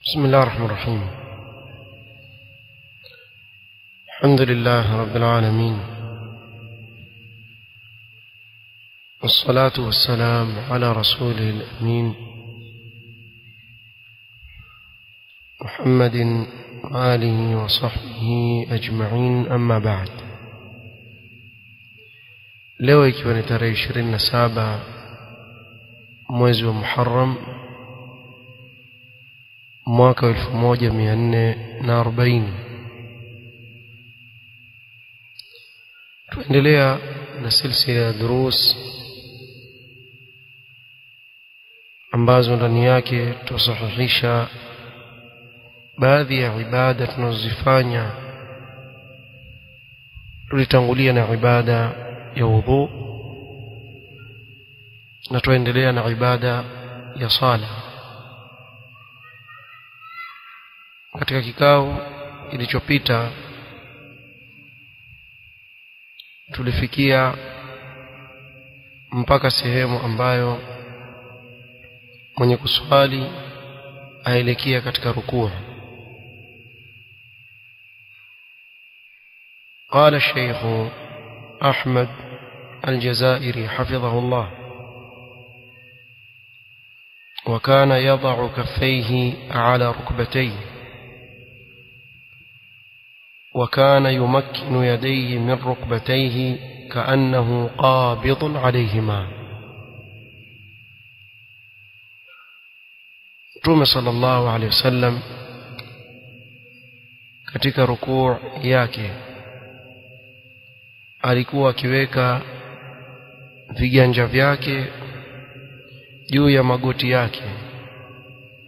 بسم الله الرحمن الرحيم. الحمد لله رب العالمين، والصلاة والسلام على رسوله الأمين محمد وآله وصحبه أجمعين، أما بعد. leo ikiwa ni tarehe 27 mwezi wa Muharram mwaka 1440, tuendelea na silsila ya durus ambazo ndani yake tusahihisha baadhi ya ibada tunazozifanya. Tulitangulia na ibada ya wudhu na tuendelea na ibada ya sala. Katika kikao kilichopita tulifikia mpaka sehemu ambayo mwenye kuswali aelekea katika rukuu. قال الشيخ أحمد الجزائري حفظه الله: وكان يضع كفيه على ركبتيه، وكان يمكن يديه من ركبتيه كأنه قابض عليهما. Mtume sallallahu alayhi wasallam katika rukuu yake alikuwa akiweka viganja vyake juu ya magoti yake,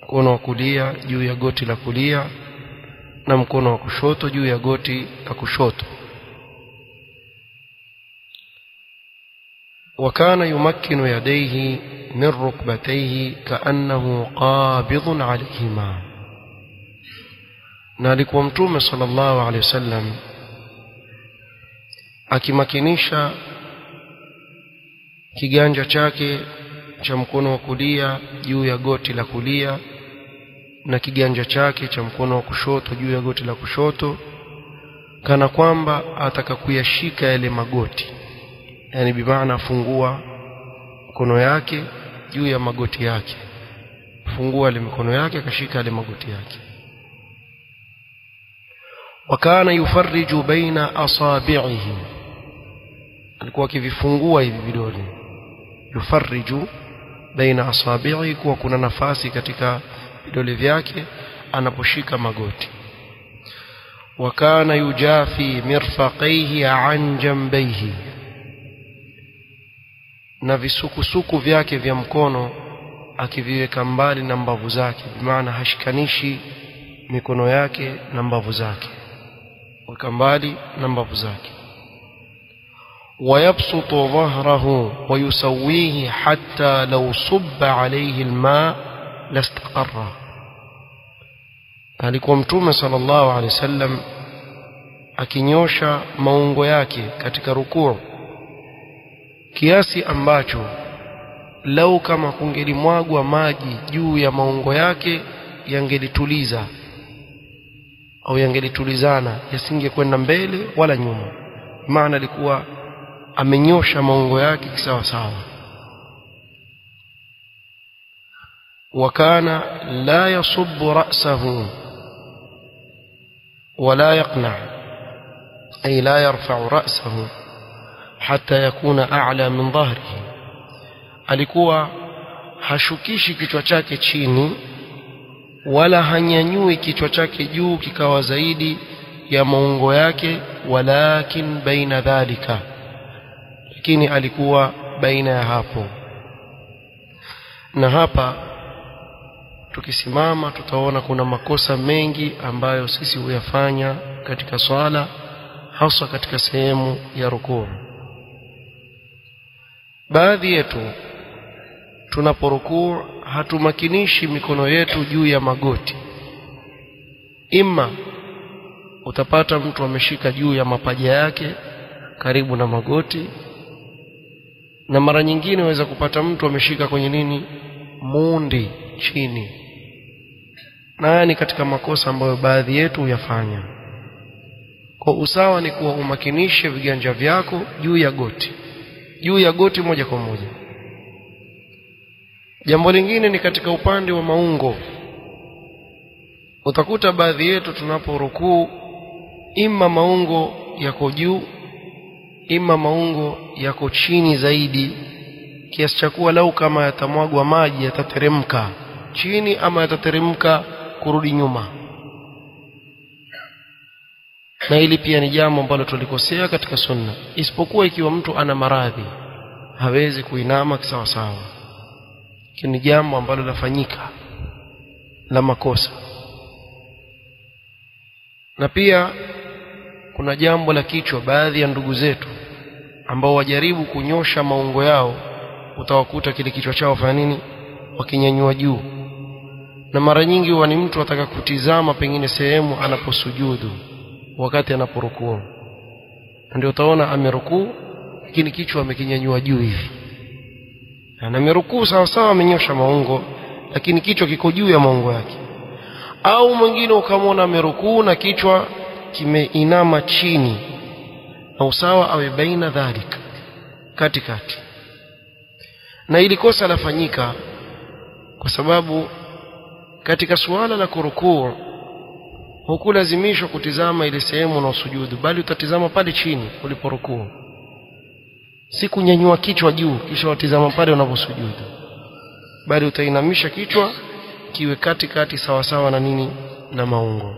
mkono wa kulia juu ya goti la kulia na mkono wa kushoto juu ya goti la kushoto. وكان يمكن يديه من ركبتيه كأنه قابض عليهما. na alikuwa Mtume sallallahu alayhi wasallam akimakinisha kiganja chake cha mkono wa kulia juu ya goti la kulia na kiganja chake cha mkono wa kushoto juu ya goti la kushoto, kana kwamba ataka kuyashika yale magoti, yani bimaana afungua mkono yake juu ya magoti yake, fungua ile mikono yake akashika yale magoti yake. وكان يفرج بين أصابعه، alikuwa akivifungua hivi vidole, yufarriju baina asabi'i, kwa kuna nafasi katika vidole vyake anaposhika magoti. وكان يجافي مرفقيه عن جنبيه، na visukusuku vyake vya mkono akiviweka mbali na mbavu zake, bimaana hashikanishi mikono yake na mbavu zake, weka mbali na mbavu zake. ويبسط ظهره ويسويه حتى لو صب عليه الماء لاستقر. alikuwa Mtume sallallahu alaihi wasallam akinyosha maungo yake katika rukuu kiasi ambacho lau kama kungelimwagwa maji juu ya maungo yake yangelituliza au yangelitulizana, yasingekwenda mbele wala nyuma. Maana alikuwa amenyosha maungo yake kisawa sawa. وكان لا يصب رأسه ولا يقنع، أي لا يرفع رأسه حتى يكون أعلى من ظهره. alikuwa hashukishi kichwa chake chini wala hanyanyui kichwa chake juu kikawa zaidi ya maungo yake, walakin baina dhalika, lakini alikuwa baina ya hapo. Na hapa tukisimama tutaona kuna makosa mengi ambayo sisi huyafanya katika swala, hasa katika sehemu ya rukuu. Baadhi yetu tunaporukuu hatumakinishi mikono yetu juu ya magoti. Ima utapata mtu ameshika juu ya mapaja yake karibu na magoti, na mara nyingine waweza kupata mtu ameshika kwenye muundi chini. na ni katika makosa ambayo baadhi yetu huyafanya. Kwa usawa ni kuwa umakinishe viganja vyako juu ya goti moja kwa moja. Jambo lingine ni katika upande wa maungo. Utakuta baadhi yetu tunaporukuu imma maungo yako juu, imma maungo yako chini zaidi, kiasi cha kuwa lau kama yatamwagwa maji yatateremka chini ama yatateremka kurudi nyuma. Na hili pia ni jambo ambalo tulikosea katika sunna, isipokuwa ikiwa mtu ana maradhi hawezi kuinama sawa sawa. Ni jambo ambalo lafanyika la makosa. Na pia kuna jambo la kichwa. Baadhi ya ndugu zetu ambao wajaribu kunyosha maungo yao, utawakuta kile kichwa chao fanya nini, wakinyanyua juu. Na mara nyingi huwa ni mtu ataka kutizama pengine sehemu anaposujudu wakati anaporukuu, ndio utaona amerukuu lakini kichwa amekinyanyua juu hivi. Na amerukuu sawa sawa, amenyosha maungo lakini kichwa kiko juu ya maungo yake. Au mwingine ukamwona amerukuu na kichwa kimeinama chini, na usawa awe baina dhalika, katikati. Na ili kosa lafanyika kwa sababu katika suala la kurukuu hukulazimishwa kutizama ile sehemu na usujudu, bali utatizama pale chini uliporukuu, si kunyanyua kichwa juu kisha utazama pale unaposujudu, bali utainamisha kichwa kiwe katikati sawa sawa na nini, na maungo.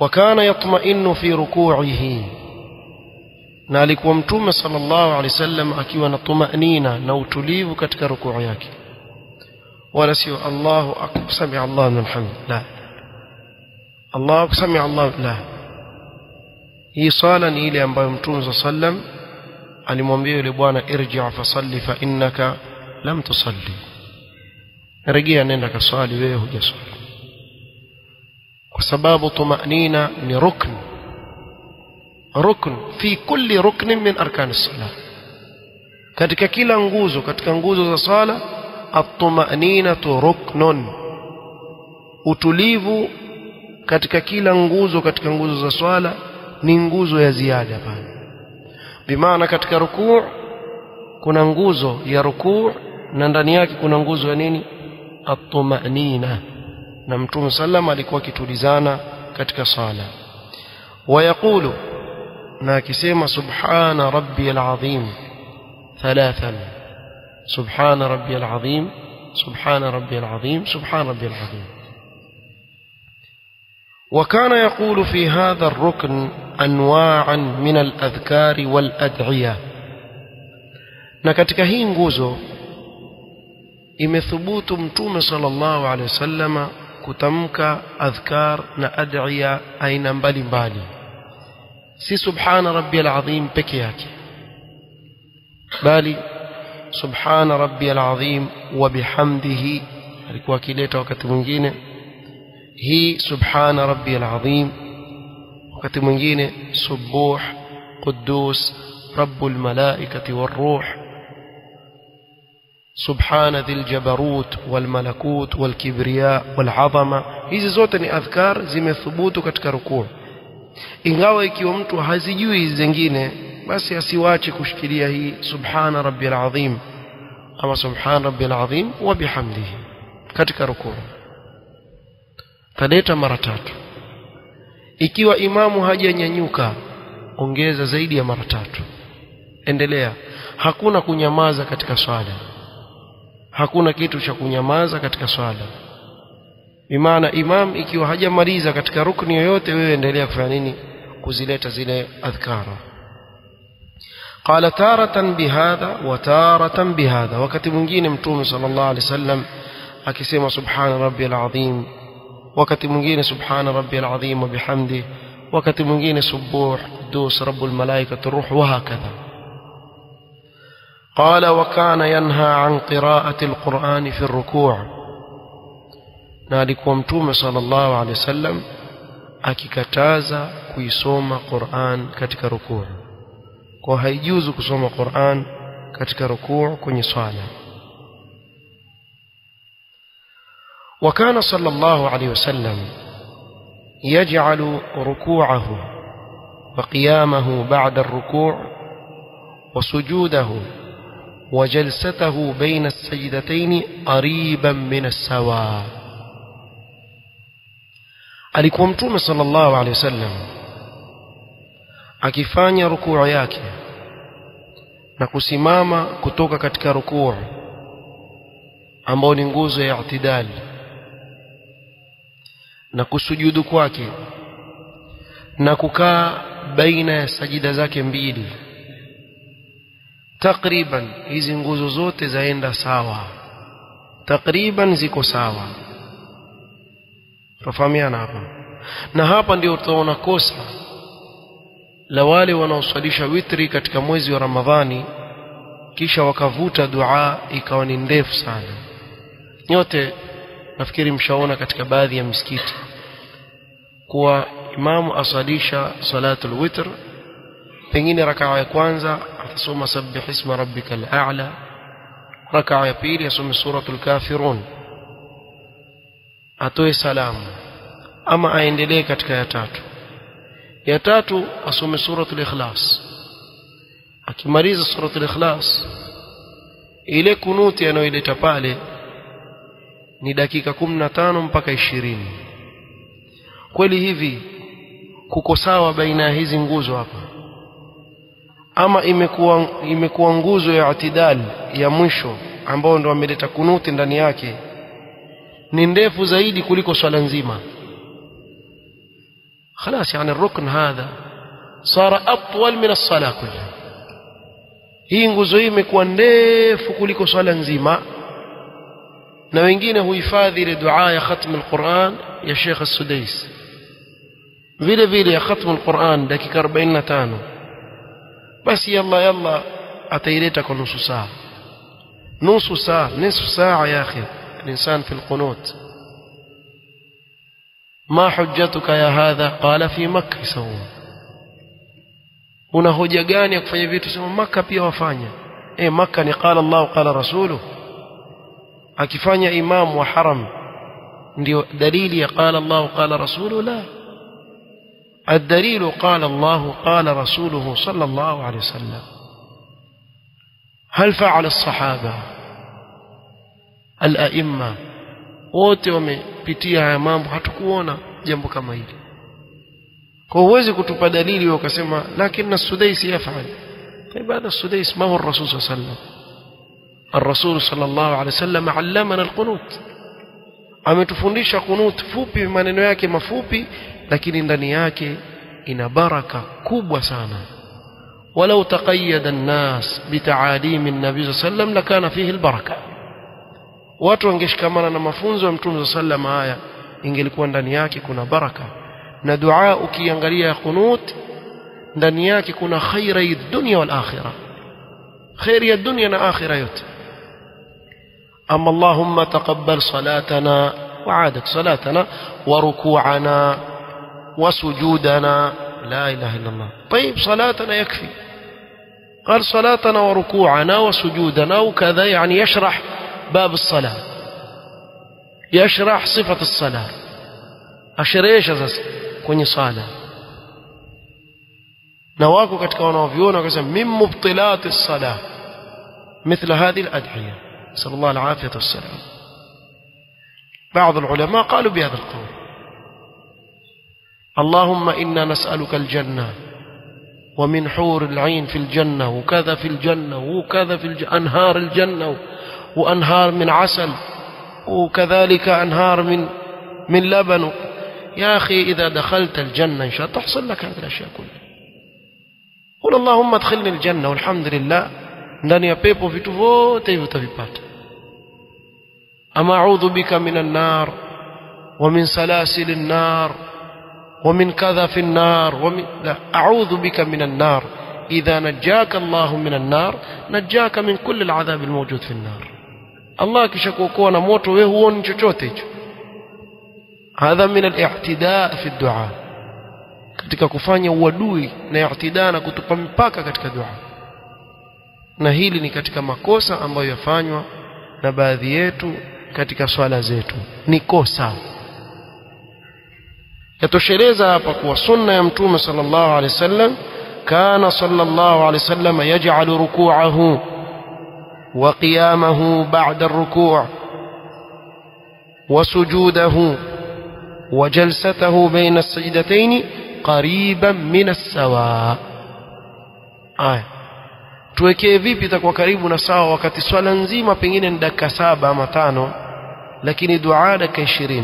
Wakana yatma'innu fi ruku'ihi, na alikuwa mtume sallallahu alaihi wasallam akiwa na tumanina na utulivu katika rukuu yake, wala sio Allahu akbar sami Allahu liman hamd, la Allahu akbar sami Allahu, la. Hii sala ni ile ambayo mtume sallallahu alaihi wasallam alimwambia yule bwana, irji' fa salli fa innaka lam tusalli, rejea nenda kaswali, wewe hujaswali. Kwa sababu tumanina ni rukn fi kulli ruknin min arkan as-salah, katika kila nguzo katika nguzo za sala. At-tumaninatu ruknun, utulivu katika kila nguzo katika nguzo za swala ni nguzo ya ziada pale. Bimaana katika rukuu kuna nguzo ya rukuu na ndani yake kuna nguzo ya nini, at-tumanina. Na mtume sallam alikuwa kitulizana katika sala. Wayaqulu, na akisema subhana rabbiyal azim thalathan, subhana rabbiyal azim, subhana rabbiyal azim, subhana rabbiyal azim. وكان يقول في هذا الركن أنواعا من الأذكار والأدعية. na katika hii nguzo imethubutu mtume sallallahu alaihi wasallam kutamka adhkar na ad'iya aina mbalimbali, si subhana rabbiyal azim peke yake, bali subhana rabbiyal azim wa bihamdihi alikuwa akileta wakati mwingine hii subhana rabbiyal azim, wakati mwingine subuh quddus rabbul malaikati waruh, subhana dhil jabarut wal malakut wal kibriya wal azama. Hizi zote ni adhkar zimethubutu katika rukuu, ingawa ikiwa mtu hazijui hizi zingine basi asiwache kushikilia hii subhana rabbiyal azim ama subhana rabbiyal azim wa bihamdihi katika rukuu. Taleta mara 3. Ikiwa imamu hajanyanyuka, ongeza zaidi ya mara 3. Endelea. Hakuna kunyamaza katika swala, hakuna kitu cha kunyamaza katika swala. Bimaana imam ikiwa hajamaliza katika rukni yoyote, wewe endelea kufanya nini, kuzileta zile adhkara. Qala taratan bihadha wa taratan bihadha, wakati mwingine mtume sallallahu alaihi wasallam akisema subhana rabbiyal azim, wakati mwingine subhana rabbiyal azim wa bihamdi, wakati mwingine subuh quddus rabbul malaikati ruh, wa hakadha. قال وكان ينهى عن قراءة القرآن في الركوع، نالكم متوم صلى الله عليه وسلم akikataza kuisoma Qur'an katika rukuu. Kwa haijuzu kusoma Qur'an katika rukuu kwenye swala. وكان صلى الله عليه وسلم يجعل ركوعه وقيامه بعد الركوع وسجوده وجلسته بين السجدتين قريبا من السواء. alikuwa mtume sallallahu alayhi wasallam akifanya rukuu yake na kusimama kutoka katika rukuu ambao ni nguzo ya i'tidali na kusujudu kwake na kukaa baina ya sajida zake mbili, takriban hizi nguzo zote zaenda sawa, takriban ziko sawa. Tufahamiana hapa, na hapa ndio utaona kosa la wale wanaosalisha witri katika mwezi wa Ramadhani kisha wakavuta dua ikawa ni ndefu sana. Nyote nafikiri mshaona katika baadhi ya misikiti kuwa imamu asalisha salatul witr, pengine rakaa ya kwanza atasoma sabbih isma rabbikal a'la, rakaa ya pili asome suratul kafirun, atoe salamu ama aendelee katika ya tatu asome suratul ikhlas. Akimaliza suratul ikhlas, ile kunuti anayoileta pale ni dakika 15 mpaka 20. Kweli hivi kuko sawa baina ya hizi nguzo hapa? Ama imekuwa nguzo ya i'tidal ya mwisho ambao ndio ameleta kunuti ndani yake ni ndefu zaidi kuliko swala nzima? خلاص يعني الركن هذا صار أطول من الصلاة كلها. hii nguzo hii imekuwa ndefu kuliko swala nzima. Na wengine huhifadhi ile dua ya khatm al-Qur'an ya Sheikh As-Sudais, vile vile ya khatm al-Qur'an dakika 45, basi yalla ataileta kwa nusu saa, nusu saa ya akhi الإنسان في القنوت. ما حجتك يا هذا؟ قال في مكة يسوون. una hoja gani ya kufanya vitu? Sema Makka pia wafanya. Makka ni qala Allah qala rasuluhu. akifanya imam wa haram ndio dalili ya qala Allah qala rasuluhu? la, الدليل قال الله قال رسوله صلى الله عليه وسلم. هل فعل الصحابة الأئمة wote wamepitia haya mambo? hatukuona jambo kama hili. kwa uwezi kutupa dalili ukasema lakini as-Sudais yafعل. طيب هذا السديس ما هو الرسول صلى الله عليه وسلم؟ الرسول صلى الله عليه وسلم علمنا القنوت، ametufundisha kunut fupi, maneno yake mafupi lakini ndani yake ina baraka kubwa sana. ولو تقيد الناس بتعاليم النبي صلى الله عليه وسلم لكان فيه البركة. watu wangeshikamana na mafunzo ya Mtume sallam haya, ingelikuwa ndani yake kuna baraka. na dua ukiangalia qunut ndani yake kuna khaira ya dunia wal akhirah, khairi ya dunia na akhirah yote. amma Allahumma taqabbal salatana wa adat salatana wa ruku'ana wa sujudana. la ilaha illa Allah. طيب صلاتنا يكفي. قال صلاتنا وركوعنا وسجودنا وكذا، يعني يشرح باب الصلاة، يشرح صفة الصلاة، أشريش أساس kwenye sala. na wako katika wanaoviona wakasema min mubtilati as-salah مثل هذه الأدعية، نسأل الله العافية والسلام. بعض العلماء قالوا بهذا القول: اللهم إنا نسألك الجنة ومن حور العين في الجنة وكذا في الجنة وكذا في أنهار الجنة وأنهار من عسل وكذلك أنهار من لبن. يا أخي إذا دخلت الجنة إن شاء الله تحصل لك هذه الأشياء كلها. قل اللهم ادخلني الجنة والحمد لله، ndani ya pepo vitu vyote hivyo utavipata. ama a'udhu bika minan nar wa min salasilin nar wa min kadha fin nar wa min la, a'udhu bika minan nar. idha najjaka Allah minan nar najjaka min kulli al'adhab almawjud fin nar. Allah kishakuokoa na moto, wewe huoni chochote hicho. hadha min al-i'tida' fi ad-du'a, katika kufanya uadui na i'tida' na kutupa mipaka katika dua. na hili ni katika makosa ambayo yafanywa na baadhi yetu katika swala zetu. Ni kosa. Yatosheleza hapa kuwa sunna ya Mtume sallallahu alaihi wasallam, kana sallallahu alaihi wasallam yaj'alu ruku'ahu wa qiyamahu ba'da ar-ruku' wa sujudahu wa jalsatahu bayna as-sajdatayn qariban min as-sawa. Aya, tuwekee vipi itakuwa karibu na sawa wakati swala nzima pengine ni dakika 7 ama 5, lakini dua dakika 20.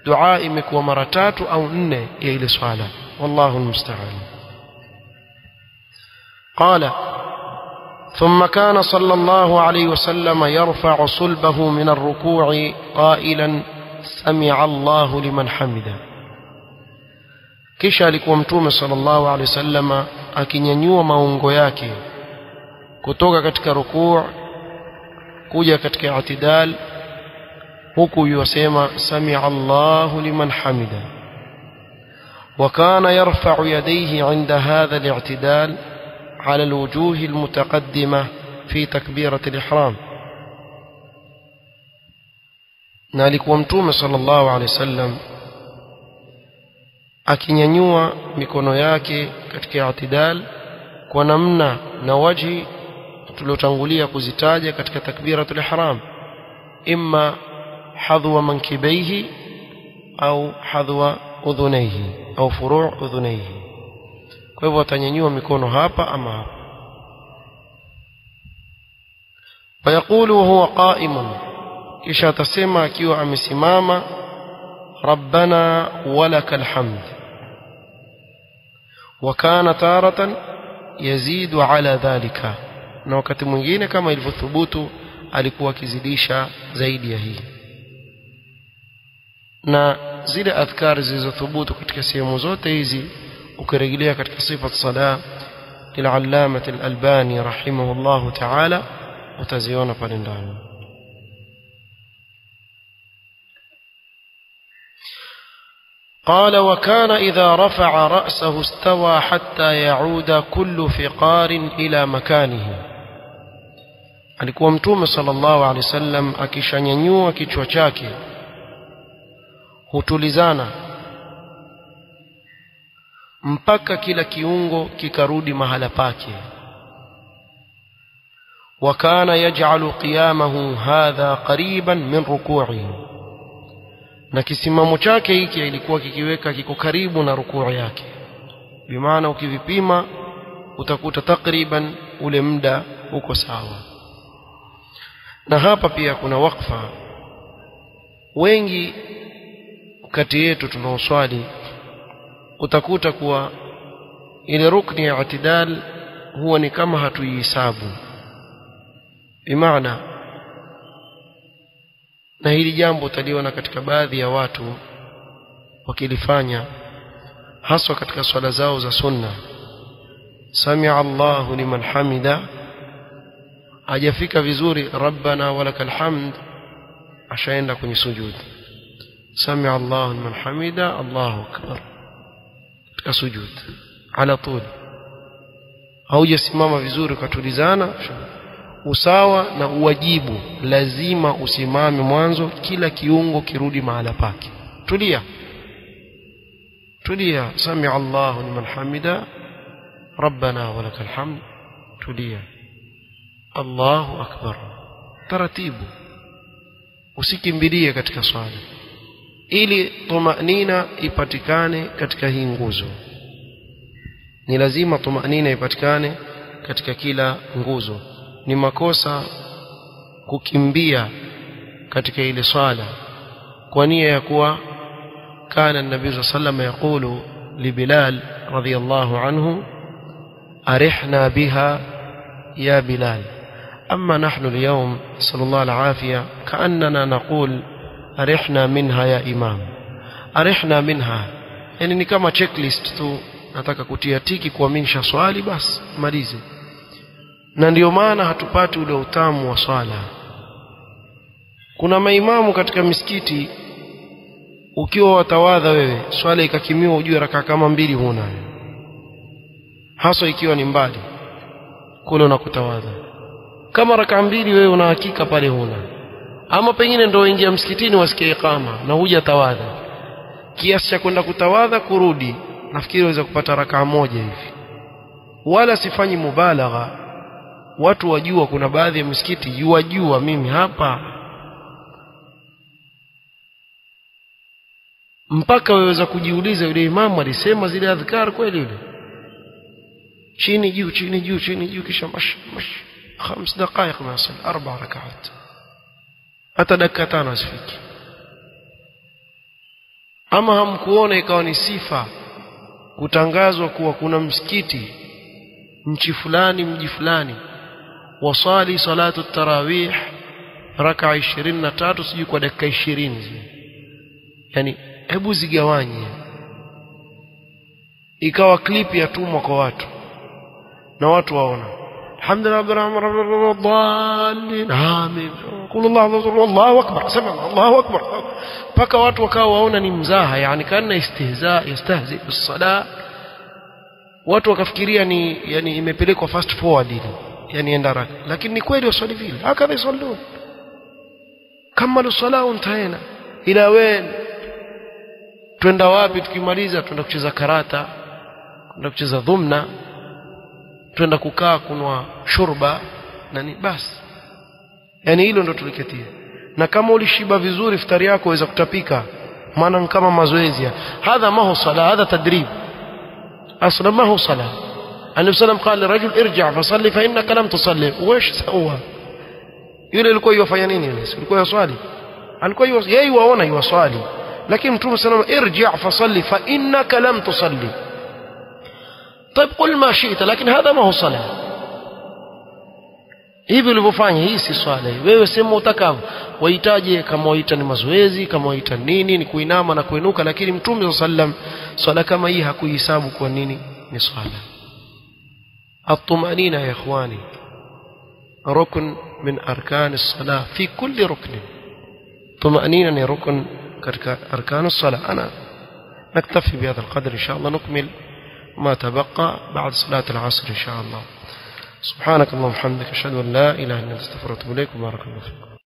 Dua imekuwa mara 3 au 4 ya ile swala. Wallahu almusta'an. Qala ثم كان صلى الله عليه وسلم يرفع صلبه من الركوع قائلا سمع الله لمن حمده. kisha alikuwa Mtume sallallahu alaihi wasallam akinyanyua maungo yake kutoka katika rukuu kuja katika i'tidal, huku yusema sami'a Allahu liman hamida. wa kana yarfa'u yadayhi 'inda hadha al-i'tidal 'ala al-wujuh al-mutaqaddimah fi takbirat al-ihram. na alikuwa Mtume sallallahu alaihi wasallam akinyanyua mikono yake katika i'tidal kwa namna na waji tuliotangulia kuzitaja katika takbiratul ihram, imma hadwa mankibaihi au hadwa udhunaihi au furu' udhunaihi. kwa hivyo atanyanyua mikono hapa ama hapa. fayaqulu huwa qa'imun, kisha atasema akiwa amesimama rabbana walakal hamd. وكان تارة يزيد على ذلك, na wakati mwingine kama ilivyothubutu alikuwa akizidisha zaidi ya hii. na zile adhkar zilizothubutu katika sehemu zote hizi ukirejelea katika sifat salah lil-allamah al-Albani rahimahullah ta'ala utaziona pale ndani. قال وكان إذا رفع رأسه استوى حتى يعود كل فقار إلى مكانه. alikuwa Mtume sallallahu alaihi wasallam akishanyanyua kichwa chake hutulizana mpaka kila kiungo kikarudi mahala pake. وكان يجعل قيامه هذا قريبا من ركوعه, na kisimamo chake hiki ilikuwa kikiweka kiko karibu na rukuu yake. Bimaana ukivipima utakuta takriban ule muda uko sawa. na hapa pia kuna wakfa. wengi kati yetu tunaoswali utakuta kuwa ile rukni ya i'tidal huwa ni kama hatuihesabu. Bimaana, na hili jambo utaliona katika baadhi ya watu wakilifanya haswa katika swala zao za sunna. Sami'a Allahu liman hamida, hajafika vizuri rabbana walakal hamd, ashaenda kwenye sujud. Sami'a Allahu liman hamida, Allahu akbar, katika sujud ala tul. Haujasimama vizuri ukatulizana usawa na uwajibu, lazima usimame mwanzo, kila kiungo kirudi mahala pake. Tulia, tulia. Sami'a Allahu liman hamida, rabbana walakal hamd, tulia. Allahu akbar, taratibu, usikimbilie katika swala, ili tumanina ipatikane katika hii nguzo. Ni lazima tumanina ipatikane katika kila nguzo. Ni makosa kukimbia katika ile swala kwa nia ya kuwa kana an-nabii sallallahu alayhi wasallam yaqulu li Bilal radiyallahu anhu arihna biha ya Bilal. amma nahnu al-yawm sallallahu al-afiyah kaannana naqul arihna minha ya imam. Arihna minha yani ni kama checklist tu, nataka kutia tiki kuaminisha swali basi malize. Na ndio maana hatupati ule utamu wa swala. Kuna maimamu katika misikiti ukiwa watawadha wewe swala ikakimiwa ujue raka kama 2 huna, hasa ikiwa ni mbali kule unakutawadha. Kama raka 2 wewe una hakika pale huna, ama pengine ndio ingia msikitini wasikie iqama na huja tawadha, kiasi cha kwenda kutawadha kurudi, nafikiri waweza kupata rakaa moja hivi. Wala sifanyi mubalagha, watu wajua, kuna baadhi ya msikiti yuwajua mimi hapa, mpaka waweza kujiuliza yule imamu alisema zile adhkar kweli yule, chini juu chini juu chini juu, kisha mash 5 dakika ma yasal 4 rakaat, hata dakika 5 asifiki. Ama hamkuona ikawa ni sifa kutangazwa kuwa kuna msikiti nchi fulani mji fulani wasali salatu tarawih raka 23 sijui kwa dakika 20, yani hebu zigawanye, ikawa clip yatumwa kwa watu na watu waona alhamdulillah rabbil alamin amin qul Allahu akbar sema Allahu akbar, paka watu wakao waona ni mzaha, yani kana istihza yastahzi bis-salah, watu wakafikiria ni yani imepelekwa fast forward ile, yani enda raka, lakini ni kweli waswali vile hakadha yusallun kamalu salah untaina ila wen. Twenda wapi tukimaliza? Twenda kucheza karata, twenda kucheza dhumna, twenda kukaa kunwa shurba nani basi, yani hilo ndo tuliketia. Na kama ulishiba vizuri iftari yako waweza kutapika, maana kama mazoezi. Hadha ma hu sala, hadha tadrib, asla ma hu sala. Annabi sallam qala rajul irji' fa salli fa innaka lam tusalli. Wesh sawa yule alikuwa yafanya nini? Yule alikuwa yaswali, alikuwa yeye waona yaswali, lakini Mtume sallam irji' fa salli fa innaka lam tusalli. طيب قل ما شئت لكن هذا ما هو صلاة. hivi ulivyofanya hii si swala. Wewe sema utakavyo, wahitaji kama waita ni mazoezi, kama waita nini ni kuinama na kuinuka, lakini Mtume sallam swala kama hii hakuihesabu kwa nini ni swala. الطمأنينة يا إخواني ركن من أركان الصلاة في كل ركن. طمأنينة ركن أركان الصلاة. أنا نكتفي بهذا القدر إن شاء الله، نكمل ما تبقى بعد صلاة العصر إن شاء الله. سبحانك اللهم وبحمدك أشهد أن لا إله إلا أنت أستغفرك وأتوب إليك وبارك الله فيكم.